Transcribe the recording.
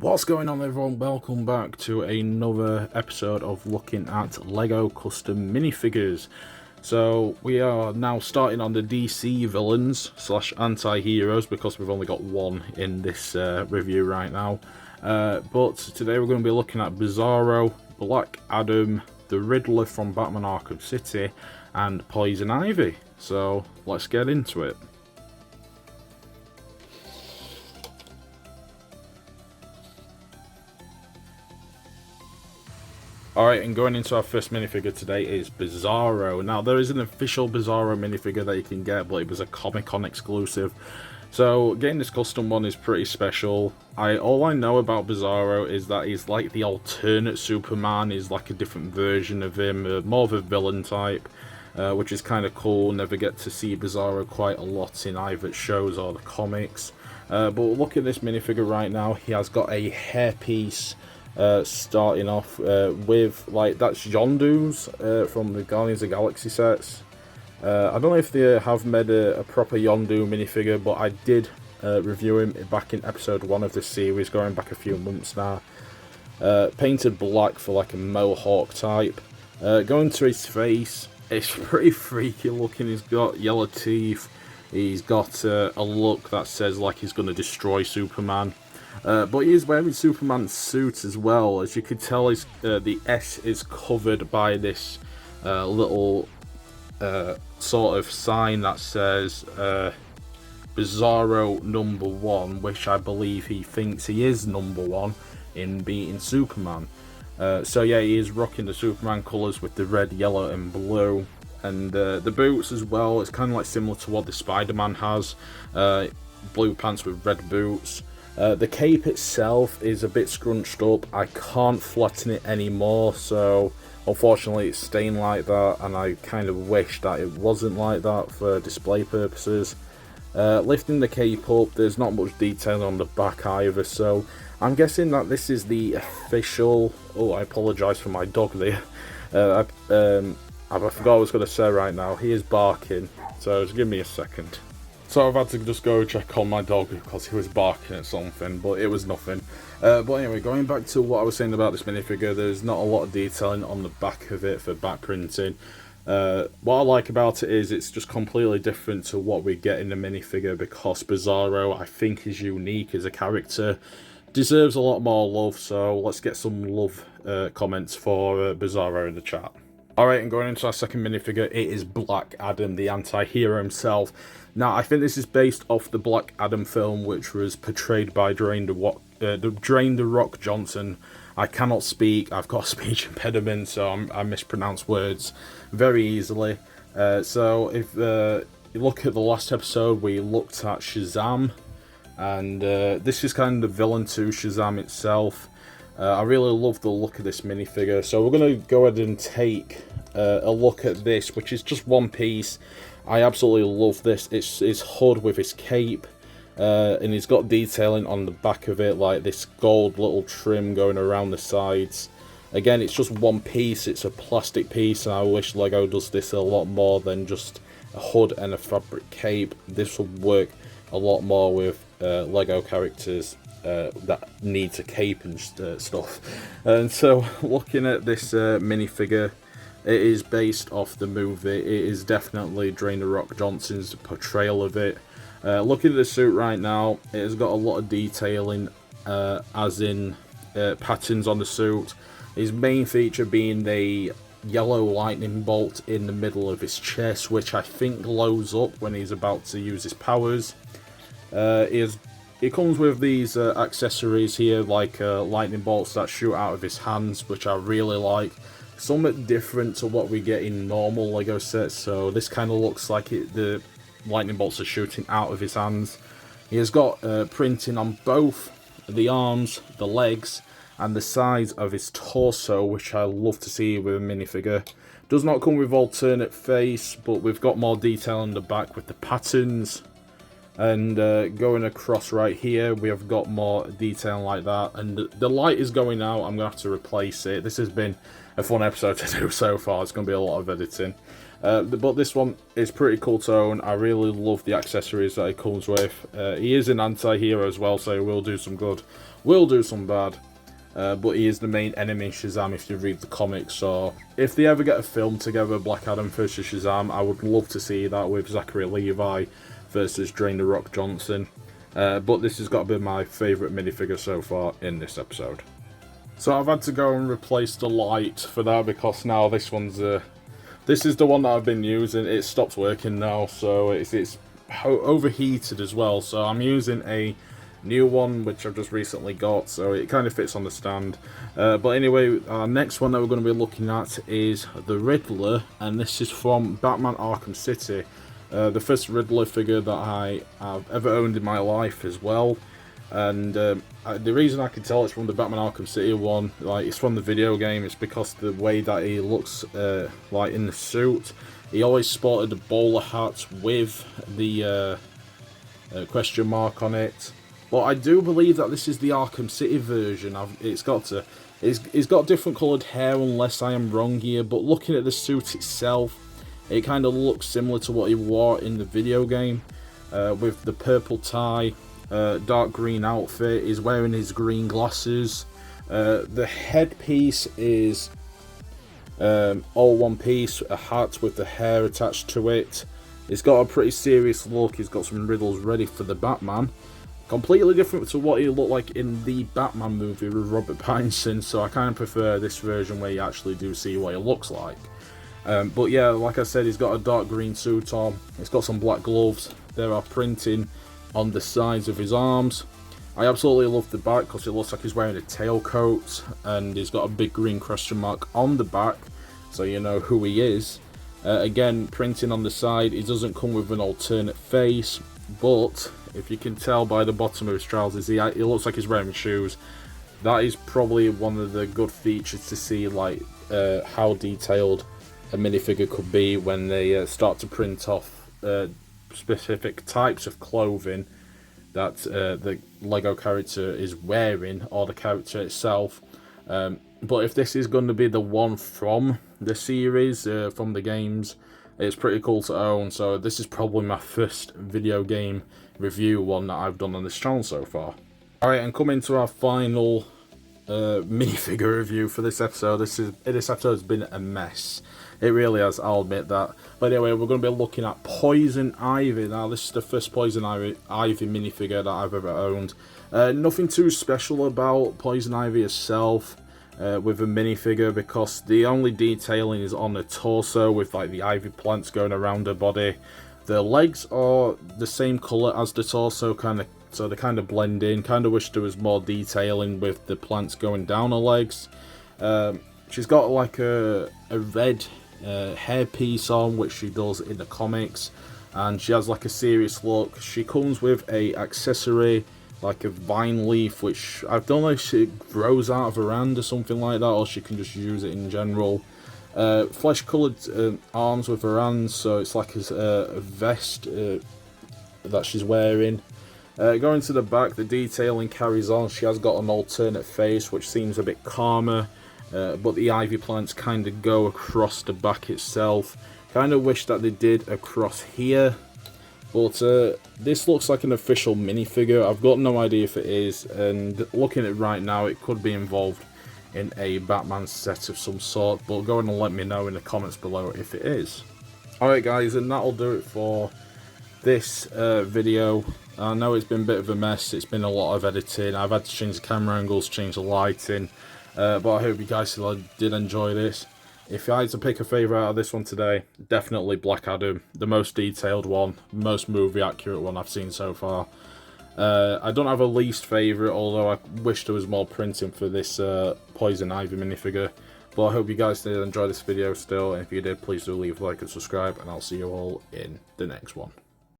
What's going on, everyone? Welcome back to another episode of looking at LEGO custom minifigures. So we are now starting on the DC villains / anti-heroes because we've only got one in this review right now. But today we're going to be looking at Bizarro, Black Adam, the Riddler from Batman Arkham City, and Poison Ivy. So let's get into it. Alright, and going into our first minifigure today is Bizarro. Now, there is an official Bizarro minifigure that you can get, but it was a Comic-Con exclusive. So, getting this custom one is pretty special. All I know about Bizarro is that he's like the alternate Superman. He's like a different version of him, more of a villain type, which is kind of cool. Never get to see Bizarro quite a lot in either shows or the comics. But look at this minifigure right now. He has got a hairpiece. Starting off with, like, that's Yondu's from the Guardians of the Galaxy sets. I don't know if they have made a proper Yondu minifigure, but I did review him back in episode 1 of this series, going back a few months now. Painted black for like a mohawk type. Going to his face, it's pretty freaky looking. He's got yellow teeth. He's got a look that says like he's going to destroy Superman. But he is wearing Superman's suit as well. As you can tell, the S is covered by this little sort of sign that says Bizarro #1, which I believe he thinks he is #1 in beating Superman. So yeah, he is rocking the Superman colours with the red, yellow and blue. And the boots as well, it's kind of like similar to what the Spider-Man has. Blue pants with red boots. The cape itself is a bit scrunched up. I can't flatten it anymore, so unfortunately it's staying like that, and I kind of wish that it wasn't like that for display purposes. Lifting the cape up, there's not much detail on the back either, so I'm guessing that this is the official... Oh, I apologise for my dog there. I forgot what I was going to say right now. He is barking, so just give me a second. So I've had to just go check on my dog because he was barking at something, but it was nothing. But anyway, going back to what I was saying about this minifigure, there's not a lot of detailing on the back of it for back printing. What I like about it is it's just completely different to what we get in the minifigure, because Bizarro, I think, is unique as a character. Deserves a lot more love, so let's get some love comments for Bizarro in the chat. Alright, and going into our second minifigure, it is Black Adam, the anti-hero himself. Now, I think this is based off the Black Adam film, which was portrayed by Dwayne The Rock Johnson. I cannot speak, I've got a speech impediment, so I mispronounce words very easily. So, if you look at the last episode, we looked at Shazam, and this is kind of the villain to Shazam itself. I really love the look of this minifigure, so we're going to go ahead and take a look at this, which is just one piece. I absolutely love this. It's his hood with his cape, and he's got detailing on the back of it, like this gold little trim going around the sides. Again, it's just one piece, it's a plastic piece, and I wish LEGO does this a lot more than just a hood and a fabric cape. This would work a lot more with LEGO characters that needs a cape and stuff. And so, looking at this minifigure, it is based off the movie. It is definitely Dwayne The Rock Johnson's portrayal of it. Looking at the suit right now, it has got a lot of detailing, as in patterns on the suit. His main feature being the yellow lightning bolt in the middle of his chest, which I think glows up when he's about to use his powers. It comes with these accessories here, like lightning bolts that shoot out of his hands, which I really like. Somewhat different to what we get in normal LEGO sets, so this kind of looks like the lightning bolts are shooting out of his hands. He has got printing on both the arms, the legs, and the sides of his torso, which I love to see with a minifigure. Does not come with alternate face, but we've got more detail on the back with the patterns. And going across right here, we have got more detail like that. And the light is going out. I'm going to have to replace it. This has been a fun episode to do so far. It's going to be a lot of editing. But this one is pretty cool to own. I really love the accessories that it comes with. He is an anti-hero as well, so he will do some good, will do some bad. But he is the main enemy, Shazam, if you read the comics. So if they ever get a film together, Black Adam versus Shazam, I would love to see that with Zachary Levi versus Dwayne The Rock Johnson. But this has got to be my favourite minifigure so far in this episode. So I've had to go and replace the light for that, because now this one's this is the one that I've been using. It stopped working now, so it's overheated as well. So I'm using a new one which I've just recently got, so it kind of fits on the stand. But anyway, our next one that we're going to be looking at is the Riddler, and this is from Batman Arkham City. The first Riddler figure that I have ever owned in my life as well. And the reason I can tell it's from the Batman Arkham City one, like it's from the video game, it's because the way that he looks like in the suit. He always sported a bowler hat with the question mark on it. But I do believe that this is the Arkham City version. It's got different coloured hair, unless I am wrong here. But looking at the suit itself, it kind of looks similar to what he wore in the video game, with the purple tie. Dark green outfit, he's wearing his green glasses. The headpiece is all one piece, a hat with the hair attached to it. He's got a pretty serious look, he's got some riddles ready for the Batman. Completely different to what he looked like in the Batman movie with Robert Pattinson, so I kind of prefer this version where you actually do see what he looks like. But yeah, like I said, he's got a dark green suit on, he's got some black gloves, there are printing on the sides of his arms. I absolutely love the back because it looks like he's wearing a tailcoat, and he's got a big green question mark on the back, so you know who he is. Again, printing on the side. He doesn't come with an alternate face, but if you can tell by the bottom of his trousers, he looks like he's wearing shoes. That is probably one of the good features to see, like how detailed a minifigure could be when they start to print off specific types of clothing that the Lego character is wearing, or the character itself. But if this is going to be the one from the series, from the games, it's pretty cool to own. So this is probably my first video game review one that I've done on this channel so far. Alright, and coming to our final minifigure review for this episode. This episode has been a mess. It really has, I'll admit that. But anyway, we're going to be looking at Poison Ivy. Now, this is the first Poison Ivy minifigure that I've ever owned. Nothing too special about Poison Ivy herself with a minifigure, because the only detailing is on the torso with like the ivy plants going around her body. The legs are the same colour as the torso, so they kind of blend in. Kind of wish there was more detailing with the plants going down her legs. She's got like a red hairpiece on, which she does in the comics, and she has like a serious look. She comes with a accessory, like a vine leaf, which I don't know if she grows out of her hand or something like that, or she can just use it in general. Flesh coloured arms with her hands, so it's like a vest that she's wearing. Going to the back, the detailing carries on. She has got an alternate face, which seems a bit calmer. But the ivy plants kind of go across the back itself. Kind of wish that they did across here. But this looks like an official minifigure. I've got no idea if it is. And looking at it right now, it could be involved in a Batman set of some sort. But go ahead and let me know in the comments below if it is. Alright guys, and that'll do it for this video. I know it's been a bit of a mess. It's been a lot of editing. I've had to change the camera angles, change the lighting. But I hope you guys did enjoy this. If I had to pick a favourite out of this one today, definitely Black Adam. The most detailed one, most movie accurate one I've seen so far. I don't have a least favourite, although I wish there was more printing for this Poison Ivy minifigure. But I hope you guys did enjoy this video still, and if you did, please do leave a like and subscribe, and I'll see you all in the next one.